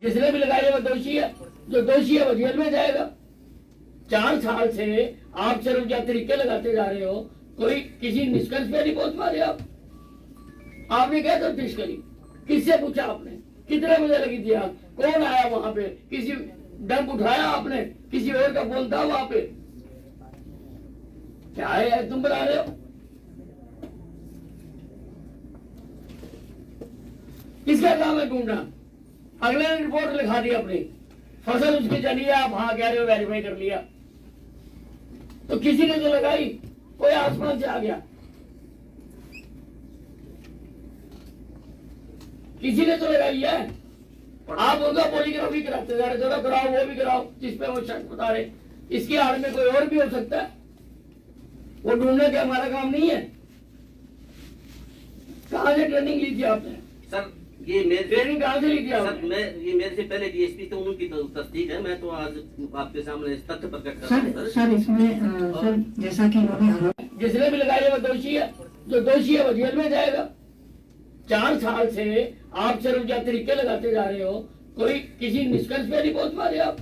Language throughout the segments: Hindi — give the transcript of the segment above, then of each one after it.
जिसने भी लगाई है वो दोषी है, जो दोषी है वो जेल में जाएगा। 4 साल से आप सिर्फ जो तरीके लगाते जा रहे हो, कोई किसी निष्कर्ष पे नहीं पहुंच पा रहे आप। आपने क्या तफ्तीश करी? किससे पूछा आपने? कितने बजे लगी थी आग? कौन आया वहां पे? किसी डंप उठाया आपने? किसी और का फोन था वहां पे? क्या है तुम बना रहे हो? किसका काम है ढूंढना? अगले ने रिपोर्ट लिखा दी अपनी, फसल उसकी चली है, आप हाँ कह रहे हो, वेरीफाई कर लिया। तो किसी ने तो लगाई, कोई आसमान से आ गया, किसी ने तो लगाई है। आप उनका पॉलीग्राफी कराते जा रहे, जरा कराओ, वो भी कराओ जिस पे वो शक बता रहे। इसकी आड़ में कोई और भी हो सकता है, वो ढूंढने का हमारा काम नहीं है। कहाँ से ट्रेनिंग ली थी आपने? सर ये मेरे ट्रेनिंग कहाँ से ली थी सर आपने? ये मेरे से पहले डीएसपी थे, उनकी तो तस्दीक है। मैं तो आज आपके सामने इस तथ्य प्रकट कर रहा हूं। सर इसमें सर जैसा कि उन्होंने जिसने भी लगाई है वो दोषी है, जो दोषी है वो जेल में जाएगा। 4 साल से आप सिर्फ जो तरीके लगाते जा रहे हो, कोई किसी निष्कर्ष पे नहीं पहुंच पा रहे आप।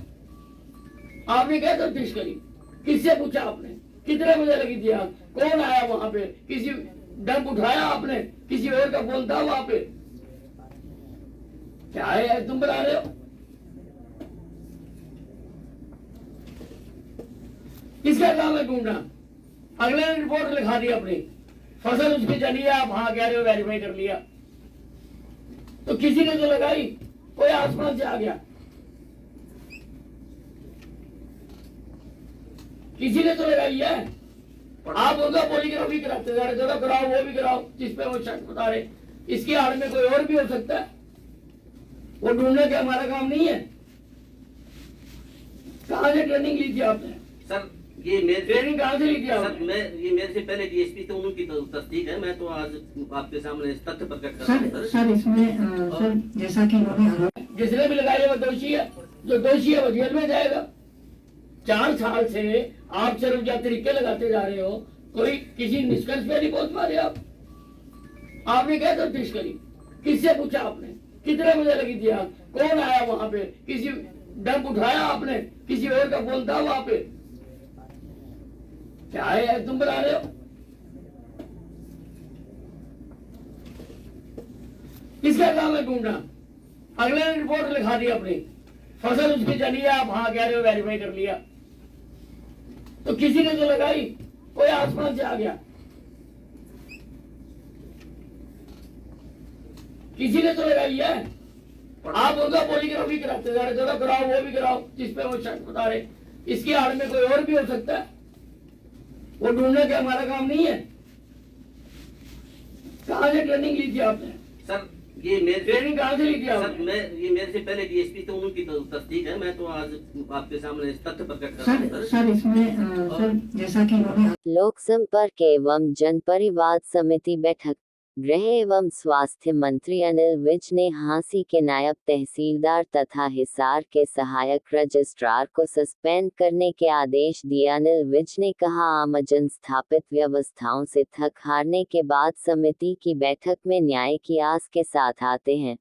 आपने क्या तफ्तीश करी? किससे पूछा आपने? कितने बजे लगी थी आग? कौन आया वहां पे? किसी डंप उठाया आपने? किसी और का फोन था वहां पे? क्या है तुम बना रहे हो? किसका काम है ढूंढना? अगले ने रिपोर्ट लिखा दी अपनी, फसल उसकी चली है, आप हाँ कह रहे हो, वेरीफाई कर लिया। तो किसी ने तो लगाई, कोई आसमान से आ गया, किसी ने तो लगाई है। आप उनका पॉलीग्राफी कराते जा रहे, जरा कराओ, वो भी कराओ जिस पे वो शक बता रहे। इसकी आड़ में कोई और भी हो सकता है, वो ढूंढने का हमारा काम नहीं है। कहाँ से ट्रेनिंग ली थी आपने? सर ये मेरे ट्रेनिंग कहाँ से ली थी सर आपने? ये मेरे से पहले डीएसपी थे, उनकी तो तस्दीक है। मैं तो आज आपके सामने इस तथ्य प्रकट कर रहा हूं। सर इसमें सर जैसा कि उन्होंने जिसने भी लगाई है वो दोषी है, जो दोषी है वो जेल में जाएगा। 4 साल से आप सिर्फ जो तरीके लगाते जा रहे हो, कोई किसी निष्कर्ष पे नहीं पहुंच पा रहे आप। आपने क्या तफ्तीश करी? किससे पूछा आपने? कितने बजे लगी थी आग? कौन आया वहां पे? किसी डंप उठाया आपने? किसी और का फोन था वहां पे? क्या है तुम बना रहे हो? किसका काम है ढूंढना? अगले ने रिपोर्ट लिखा दी अपनी, फसल उसकी चली है, आप हाँ कह रहे हो, वेरीफाई कर लिया। तो किसी ने तो लगाई, कोई आसमान से आ गया, किसी ने तो लगाई है। आप उनका पॉलीग्राफी कराते जा रहे, जरा कराओ, वो भी कराओ जिस पे वो शक बता रहे। इसकी आड़ में कोई और भी हो सकता है, वो ढूंढने का हमारा काम नहीं है। कहाँ से ट्रेनिंग ली थी आपने? सर ये मेरे ट्रेनिंग कहाँ से ली थी सर आपने? ये मेरे से पहले डीएसपी थे, उनकी तो तस्दीक है। मैं तो आज आपके सामने इस तथ्य प्रकट कर रहा हूं। सर इसमें सर जैसा कि उन्होंने लोक संपर्क एवं जनपरिवाद समिति बैठक। गृह एवं स्वास्थ्य मंत्री अनिल विज ने हांसी के नायब तहसीलदार तथा हिसार के सहायक रजिस्ट्रार को सस्पेंड करने के आदेश दिए। अनिल विज ने कहा, आमजन स्थापित व्यवस्थाओं से थक हारने के बाद समिति की बैठक में न्याय की आस के साथ आते हैं।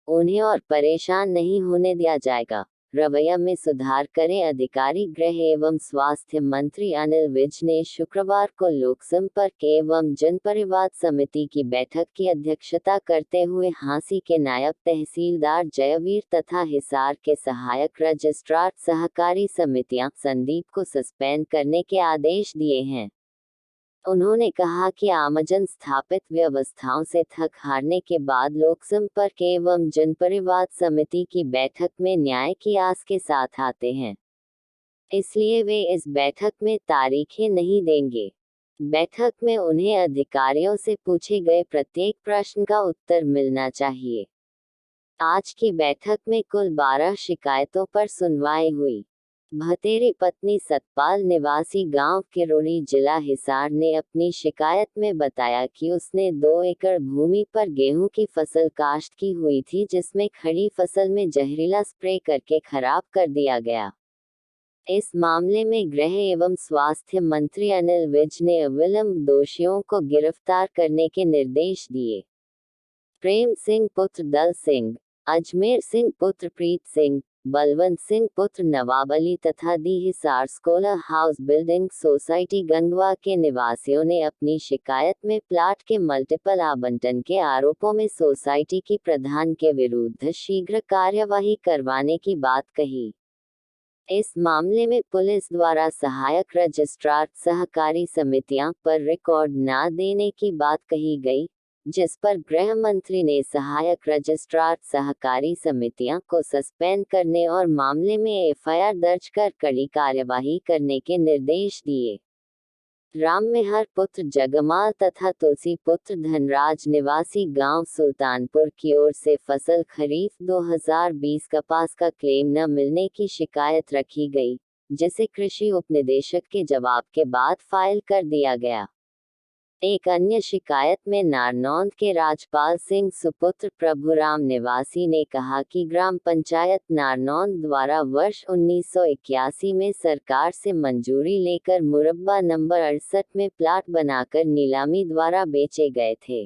उन्हें और परेशान नहीं होने दिया जाएगा। रवैया में सुधार करें अधिकारी। गृह एवं स्वास्थ्य मंत्री अनिल विज ने शुक्रवार को लोक संपर्क एवं जनपरिवाद समिति की बैठक की अध्यक्षता करते हुए हांसी के नायब तहसीलदार जयवीर तथा हिसार के सहायक रजिस्ट्रार सहकारी समितियां संदीप को सस्पेंड करने के आदेश दिए हैं। उन्होंने कहा कि आमजन स्थापित व्यवस्थाओं से थक हारने के बाद लोक संपर्क एवं जनपरिवाद समिति की बैठक में न्याय की आस के साथ आते हैं, इसलिए वे इस बैठक में तारीखें नहीं देंगे। बैठक में उन्हें अधिकारियों से पूछे गए प्रत्येक प्रश्न का उत्तर मिलना चाहिए। आज की बैठक में कुल 12 शिकायतों पर सुनवाई हुई। भतेरी पत्नी सतपाल निवासी गांव किरोड़ी जिला हिसार ने अपनी शिकायत में बताया कि उसने 2 एकड़ भूमि पर गेहूं की फसल काश्त की हुई थी, जिसमें खड़ी फसल में जहरीला स्प्रे करके खराब कर दिया गया। इस मामले में गृह एवं स्वास्थ्य मंत्री अनिल विज ने अविलंब दोषियों को गिरफ्तार करने के निर्देश दिए। प्रेम सिंह पुत्र दल सिंह। अजमेर सिंह पुत्र प्रीत सिंह, बलवंत सिंह पुत्र नवाब अली तथा the Hisar scholar house building society Gangwa के निवासियों ने अपनी शिकायत में प्लाट के मल्टीपल आवंटन के आरोपों में सोसाइटी की प्रधान के विरुद्ध शीघ्र कार्यवाही करवाने की बात कही। इस मामले में पुलिस द्वारा सहायक रजिस्ट्रार सहकारी समितियां पर रिकॉर्ड न देने की बात कही गई, जिस पर गृह मंत्री ने सहायक रजिस्ट्रार सहकारी समितियां को सस्पेंड करने और मामले में एफआईआर दर्ज कर कड़ी कार्यवाही करने के निर्देश दिए। राममेहर पुत्र जगमाल तथा तुलसी पुत्र धनराज निवासी गांव सुल्तानपुर की ओर से फसल खरीफ 2020 कपास का क्लेम न मिलने की शिकायत रखी गई, जिसे कृषि उपनिदेशक के जवाब के बाद फाइल कर दिया गया। एक अन्य शिकायत में नारनौंद के राजपाल सिंह सुपुत्र प्रभुराम निवासी ने कहा कि ग्राम पंचायत नारनौंद द्वारा वर्ष 1981 में सरकार से मंजूरी लेकर मुरब्बा नंबर 68 में प्लाट बनाकर नीलामी द्वारा बेचे गए थे।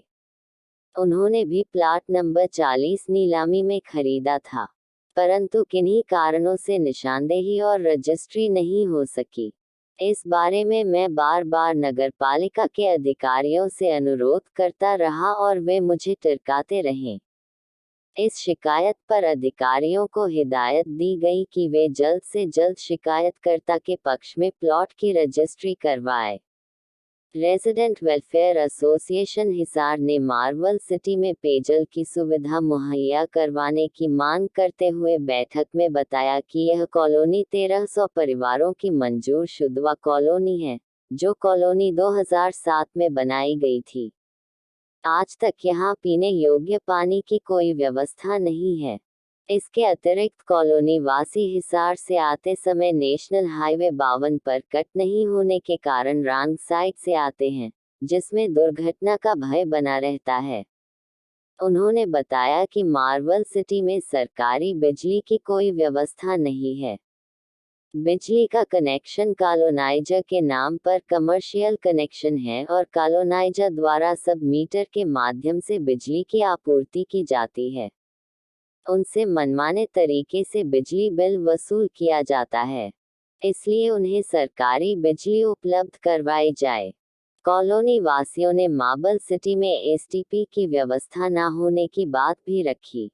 उन्होंने भी प्लाट नंबर 40 नीलामी में खरीदा था, परंतु किन्हीं कारणों से निशानदेही और रजिस्ट्री नहीं हो सकी। इस बारे में मैं बार बार नगरपालिका के अधिकारियों से अनुरोध करता रहा और वे मुझे टरकाते रहे। इस शिकायत पर अधिकारियों को हिदायत दी गई कि वे जल्द से जल्द शिकायतकर्ता के पक्ष में प्लॉट की रजिस्ट्री करवाए। रेजिडेंट वेलफेयर एसोसिएशन हिसार ने मार्वल सिटी में पेयजल की सुविधा मुहैया करवाने की मांग करते हुए बैठक में बताया कि यह कॉलोनी 1300 परिवारों की मंजूर शुद्धवा कॉलोनी है, जो कॉलोनी 2007 में बनाई गई थी। आज तक यहां पीने योग्य पानी की कोई व्यवस्था नहीं है। इसके अतिरिक्त कॉलोनी वासी हिसार से आते समय नेशनल हाईवे 52 पर कट नहीं होने के कारण रॉन्ग साइड से आते हैं, जिसमें दुर्घटना का भय बना रहता है। उन्होंने बताया कि मार्वल सिटी में सरकारी बिजली की कोई व्यवस्था नहीं है। बिजली का कनेक्शन कॉलोनाइजर के नाम पर कमर्शियल कनेक्शन है और कॉलोनाइजर द्वारा सब मीटर के माध्यम से बिजली की आपूर्ति की जाती है। उनसे मनमाने तरीके से बिजली बिल वसूल किया जाता है, इसलिए उन्हें सरकारी बिजली उपलब्ध करवाई जाए। कॉलोनी वासियों ने मार्बल सिटी में एसटीपी की व्यवस्था न होने की बात भी रखी।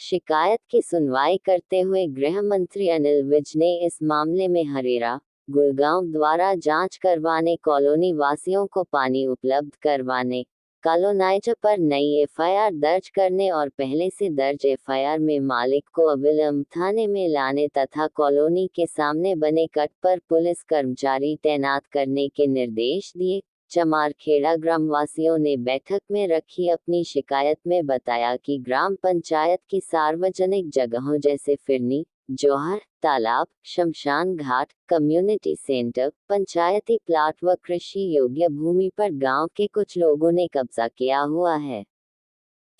शिकायत की सुनवाई करते हुए गृह मंत्री अनिल विज ने इस मामले में हरेरा, गुड़गांव द्वारा जांच करवाने, कॉलोनी वासियों को पानी उपलब्ध करवाने, कॉलोनाइजर पर नई एफआईआर दर्ज करने और पहले से दर्ज एफआईआर में मालिक को अविलंब थाने में लाने तथा कॉलोनी के सामने बने कट पर पुलिस कर्मचारी तैनात करने के निर्देश दिए। चमारखेड़ा ग्रामवासियों ने बैठक में रखी अपनी शिकायत में बताया कि ग्राम पंचायत की सार्वजनिक जगहों जैसे फिरनी, जौहर, तालाब, शमशान घाट, कम्युनिटी सेंटर, पंचायती प्लाट व कृषि योग्य भूमि पर गांव के कुछ लोगों ने कब्जा किया हुआ है।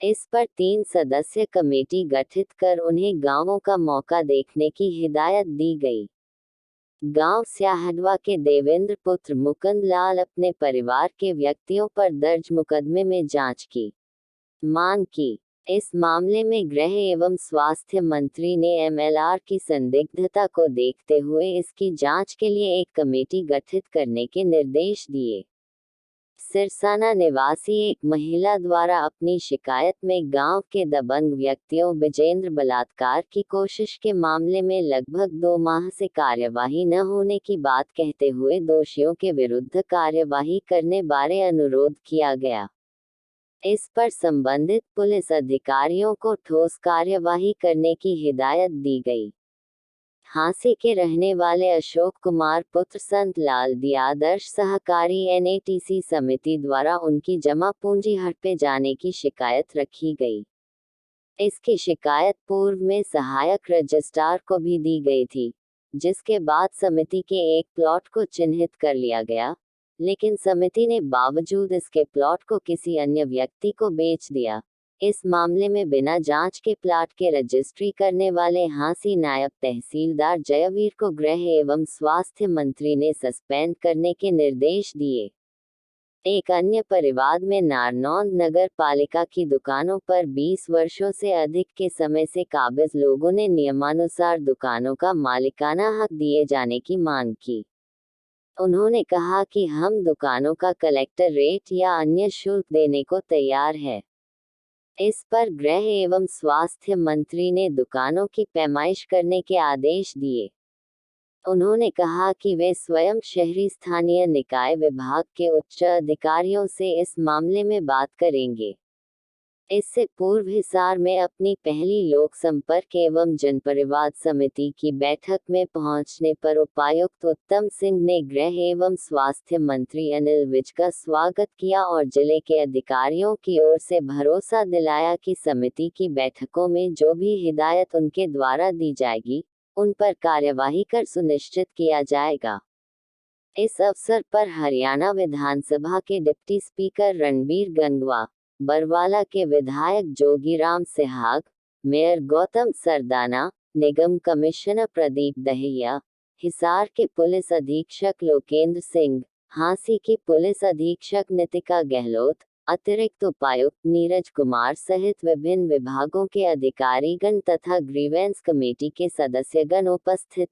इस पर 3 सदस्य कमेटी गठित कर उन्हें गांवों का मौका देखने की हिदायत दी गई। गांव स्याहडवा के देवेंद्र पुत्र मुकुंद लाल अपने परिवार के व्यक्तियों पर दर्ज मुकदमे में जांच की मांग की। इस मामले में गृह एवं स्वास्थ्य मंत्री ने एमएलआर की संदिग्धता को देखते हुए इसकी जांच के लिए एक कमेटी गठित करने के निर्देश दिए। सिरसाना निवासी एक महिला द्वारा अपनी शिकायत में गांव के दबंग व्यक्तियों विजेंद्र बलात्कार की कोशिश के मामले में लगभग 2 माह से कार्यवाही न होने की बात कहते हुए दोषियों के विरुद्ध कार्यवाही करने बारे अनुरोध किया गया। इस पर संबंधित पुलिस अधिकारियों को ठोस कार्यवाही करने की हिदायत दी गई। हांसी के रहने वाले अशोक कुमार पुत्र संत लाल दी आदर्श सहकारी एनएटीसी समिति द्वारा उनकी जमा पूंजी हड़पे जाने की शिकायत रखी गई। इसकी शिकायत पूर्व में सहायक रजिस्ट्रार को भी दी गई थी, जिसके बाद समिति के एक प्लॉट को चिन्हित कर लिया गया, लेकिन समिति ने बावजूद इसके प्लॉट को किसी अन्य व्यक्ति को बेच दिया। इस मामले में बिना जांच के प्लाट के रजिस्ट्री करने वाले हांसी नायब तहसीलदार जयवीर को गृह एवं स्वास्थ्य मंत्री ने सस्पेंड करने के निर्देश दिए। एक अन्य परिवाद में नारनौंद नगर पालिका की दुकानों पर 20 वर्षों से अधिक के समय से काबिज लोगों ने नियमानुसार दुकानों का मालिकाना हक दिए जाने की मांग की। उन्होंने कहा कि हम दुकानों का कलेक्टर रेट या अन्य शुल्क देने को तैयार है। इस पर गृह एवं स्वास्थ्य मंत्री ने दुकानों की पैमाइश करने के आदेश दिए। उन्होंने कहा कि वे स्वयं शहरी स्थानीय निकाय विभाग के उच्च अधिकारियों से इस मामले में बात करेंगे। इससे पूर्व हिसार में अपनी पहली लोक संपर्क एवं जनपरिवाद समिति की बैठक में पहुंचने पर उपायुक्त उत्तम सिंह ने गृह एवं स्वास्थ्य मंत्री अनिल विज का स्वागत किया और जिले के अधिकारियों की ओर से भरोसा दिलाया कि समिति की बैठकों में जो भी हिदायत उनके द्वारा दी जाएगी उन पर कार्यवाही कर सुनिश्चित किया जाएगा। इस अवसर पर हरियाणा विधानसभा के डिप्टी स्पीकर रणबीर गंगवा, बरवाला के विधायक जोगीराम सिहाग, मेयर गौतम सरदाना, निगम कमिश्नर प्रदीप दहिया, हिसार के पुलिस अधीक्षक लोकेंद्र सिंह, हांसी की पुलिस अधीक्षक नितिका गहलोत, अतिरिक्त उपायुक्त नीरज कुमार सहित विभिन्न विभागों के अधिकारीगण तथा ग्रीवेंस कमेटी के सदस्यगण उपस्थित